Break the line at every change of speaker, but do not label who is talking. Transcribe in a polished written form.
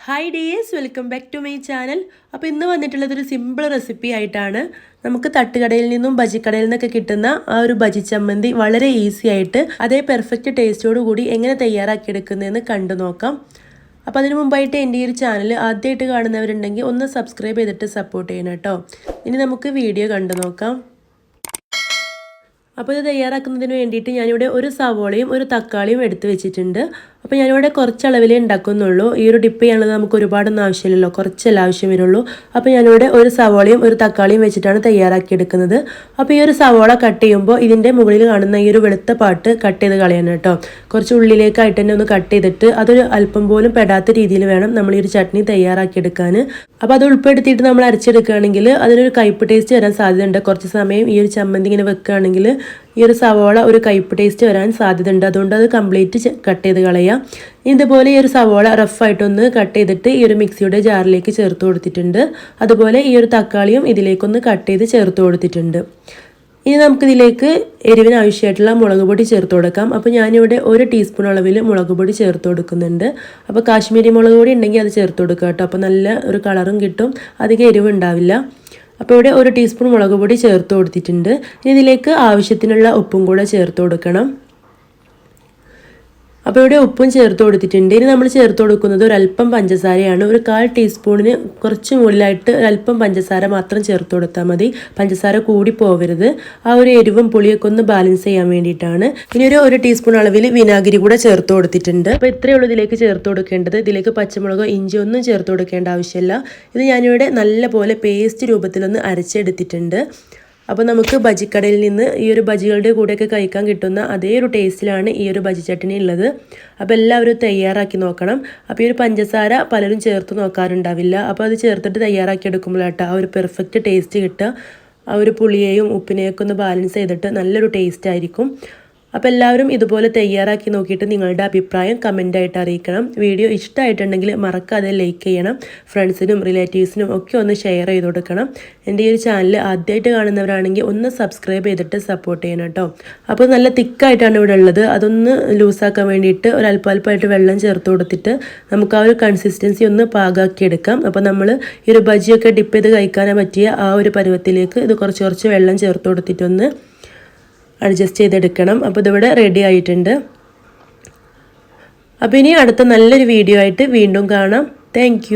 Hi dears, welcome back to my channel. അപ്പോൾ ഇന്ന് വന്നിട്ടുള്ളത് ഒരു സിമ്പിൾ റെസിപ്പി ആയിട്ടാണ്. നമുക്ക് തട്ടുകടയിൽ നിന്നും ബജിക്കടയിൽ നിന്നൊക്കെ കിട്ടുന്ന ആ ഒരു ബജി ചമ്മന്തി വളരെ ഈസി ആയിട്ട് അതേ പെർഫെക്റ്റ് ടേസ്റ്റോട് കൂടി എങ്ങനെ തയ്യാറാക്കി എടുക്കുന്നതെന്ന് കണ്ടു നോക്കാം. അപ്പോൾ അതിനു മുമ്പായിട്ട് എൻ്റെ ഈ ഒരു ചാനൽ ആദ്യമായിട്ട് കാണുന്നവരുണ്ടെങ്കിൽ ഒന്ന് സബ്സ്ക്രൈബ് ചെയ്തിട്ട് സപ്പോർട്ട് ചെയ്യണം കേട്ടോ. ഇനി നമുക്ക് വീഡിയോ കണ്ടു നോക്കാം. അപ്പോൾ ഇത് തയ്യാറാക്കുന്നതിന് വേണ്ടിയിട്ട് ഞാനിവിടെ ഒരു സവോളയും ഒരു തക്കാളിയും എടുത്ത് വെച്ചിട്ടുണ്ട്. അപ്പോൾ ഞാനിവിടെ കുറച്ച് അളവിലേ ഉണ്ടാക്കുന്നുള്ളൂ. ഈ ഒരു ഡിപ്പ് ചെയ്യാനുള്ളത് നമുക്ക് ഒരുപാടൊന്നും ആവശ്യമില്ലല്ലോ, കുറച്ചല്ല ആവശ്യം വരുള്ളൂ. അപ്പോൾ ഞാനിവിടെ ഒരു സവോളയും ഒരു തക്കാളിയും വെച്ചിട്ടാണ് തയ്യാറാക്കിയെടുക്കുന്നത്. അപ്പോൾ ഈ ഒരു സവോള കട്ട് ചെയ്യുമ്പോൾ ഇതിൻ്റെ മുകളിൽ കാണുന്ന ഈ ഒരു വെളുത്ത പാട്ട് കട്ട് ചെയ്ത് കളയണം കേട്ടോ. കുറച്ച് ഉള്ളിലേക്കായിട്ട് തന്നെ ഒന്ന് കട്ട് ചെയ്തിട്ട് അതൊരു അല്പം പോലും പെടാത്ത രീതിയിൽ വേണം നമ്മൾ ഈ ഒരു ചട്നി തയ്യാറാക്കിയെടുക്കാൻ. അപ്പോൾ അത് ഉൾപ്പെടുത്തിയിട്ട് നമ്മൾ അരച്ചെടുക്കുകയാണെങ്കിൽ അതിനൊരു കയ്പ്പ് ടേസ്റ്റ് വരാൻ സാധ്യതയുണ്ട്. കുറച്ച് സമയം ഈ ഒരു ചമ്മന്തി ഇങ്ങനെ വെക്കുകയാണെങ്കിൽ ഈ ഒരു സവോള ഒരു കയ്പ്പ് ടേസ്റ്റ് വരാൻ സാധ്യതയുണ്ട്. അതുകൊണ്ട് അത് കംപ്ലീറ്റ് കട്ട് ചെയ്ത് കളയാം. ഇതുപോലെ ഈ ഒരു സവോള റഫായിട്ടൊന്ന് കട്ട് ചെയ്തിട്ട് ഈ ഒരു മിക്സിയുടെ ജാറിലേക്ക് ചേർത്ത് കൊടുത്തിട്ടുണ്ട്. അതുപോലെ ഈ ഒരു തക്കാളിയും ഇതിലേക്കൊന്ന് കട്ട് ചെയ്ത് ചേർത്ത് കൊടുത്തിട്ടുണ്ട്. ഇനി നമുക്കിതിലേക്ക് എരിവിന് ആവശ്യമായിട്ടുള്ള മുളക് പൊടി ചേർത്ത് കൊടുക്കാം. അപ്പോൾ ഞാനിവിടെ 1 ടീസ്പൂൺ അളവിൽ മുളക് പൊടി ചേർത്ത് കൊടുക്കുന്നുണ്ട്. അപ്പോൾ കാശ്മീരി മുളക് പൊടി ഉണ്ടെങ്കിൽ അത് ചേർത്ത് കൊടുക്കുക കേട്ടോ. അപ്പോൾ നല്ല ഒരു കളറും കിട്ടും, അധികം എരിവ് ഉണ്ടാവില്ല. അപ്പോൾ ഇവിടെ 1 ടീസ്പൂൺ മുളക് പൊടി ചേർത്ത് കൊടുത്തിട്ടുണ്ട്. ഇനി ഇതിലേക്ക് ആവശ്യത്തിനുള്ള ഉപ്പും കൂടെ ചേർത്ത് കൊടുക്കണം. അപ്പോൾ ഇവിടെ ഉപ്പും ചേർത്ത് കൊടുത്തിട്ടുണ്ട്. ഇനി നമ്മൾ ചേർത്ത് കൊടുക്കുന്നത് ഒരല്പം പഞ്ചസാരയാണ്. ഒരു 1/4 ടീസ്പൂണിന് കുറച്ച് മുകളിലായിട്ട് ഒരല്പം പഞ്ചസാര മാത്രം ചേർത്ത് കൊടുത്താൽ മതി. പഞ്ചസാര കൂടി പോകരുത്. ആ ഒരു എരിവും പുളിയൊക്കെ ഒന്ന് ബാലൻസ് ചെയ്യാൻ വേണ്ടിയിട്ടാണ്. ഇനി ഒരു 1 ടീസ്പൂൺ അളവിൽ വിനാഗിരി കൂടെ ചേർത്ത് കൊടുത്തിട്ടുണ്ട്. അപ്പോൾ ഇത്രയേ ഉള്ളൂ ഇതിലേക്ക് ചേർത്ത് കൊടുക്കേണ്ടത്. ഇതിലേക്ക് പച്ചമുളകോ ഇഞ്ചി ഒന്നും ചേർത്ത് കൊടുക്കേണ്ട ആവശ്യമില്ല. ഇത് ഞാനിവിടെ നല്ല പോലെ പേസ്റ്റ് രൂപത്തിലൊന്ന് അരച്ചെടുത്തിട്ടുണ്ട്. അപ്പോൾ നമുക്ക് ബജിക്കടയിൽ നിന്ന് ഈ ഒരു ബജികളുടെ കൂടെയൊക്കെ കഴിക്കാൻ കിട്ടുന്ന അതേ ഒരു ടേസ്റ്റിലാണ് ഈ ഒരു ബജി ചട്നി ഉള്ളത്. അപ്പോൾ എല്ലാവരും തയ്യാറാക്കി നോക്കണം. അപ്പോൾ ഈ ഒരു പഞ്ചസാര പലരും ചേർത്ത് നോക്കാറുണ്ടാവില്ല. അപ്പോൾ അത് ചേർത്തിട്ട് തയ്യാറാക്കി എടുക്കുമ്പോഴാട്ടോ ആ ഒരു പെർഫെക്റ്റ് ടേസ്റ്റ് കിട്ടുക. ആ ഒരു പുളിയെയും ഉപ്പിനെയൊക്കെ ഒന്ന് ബാലൻസ് ചെയ്തിട്ട് നല്ലൊരു ടേസ്റ്റ് ആയിരിക്കും. അപ്പോൾ എല്ലാവരും ഇതുപോലെ തയ്യാറാക്കി നോക്കിയിട്ട് നിങ്ങളുടെ അഭിപ്രായം കമൻ്റായിട്ട് അറിയിക്കണം. വീഡിയോ ഇഷ്ടമായിട്ടുണ്ടെങ്കിൽ മറക്കാതെ ലൈക്ക് ചെയ്യണം. ഫ്രണ്ട്സിനും റിലേറ്റീവ്സിനും ഒക്കെ ഒന്ന് ഷെയർ ചെയ്ത് കൊടുക്കണം. എൻ്റെ ഈ ഒരു ചാനൽ ആദ്യമായിട്ട് കാണുന്നവരാണെങ്കിൽ ഒന്ന് സബ്സ്ക്രൈബ് ചെയ്തിട്ട് സപ്പോർട്ട് ചെയ്യണം കേട്ടോ. അപ്പോൾ നല്ല തിക്കായിട്ടാണ് ഇവിടെ ഉള്ളത്. അതൊന്ന് ലൂസാക്കാൻ വേണ്ടിയിട്ട് ഒരല്പമായിട്ട് വെള്ളം ചേർത്ത് കൊടുത്തിട്ട് നമുക്ക് ആ ഒരു കൺസിസ്റ്റൻസി ഒന്ന് പാകാക്കിയെടുക്കാം. അപ്പോൾ നമ്മൾ ഈ ഒരു ബജിയൊക്കെ ഡിപ്പ് ചെയ്ത് കഴിക്കാൻ പറ്റിയ ആ ഒരു പരുവത്തിലേക്ക് ഇത് കുറച്ച് വെള്ളം ചേർത്ത് കൊടുത്തിട്ടൊന്ന് അഡ്ജസ്റ്റ് ചെയ്തെടുക്കണം. അപ്പോൾ ഇതിവിടെ റെഡി ആയിട്ടുണ്ട്. അപ്പോൾ ഇനി അടുത്ത നല്ലൊരു വീഡിയോ ആയിട്ട് വീണ്ടും കാണാം. താങ്ക്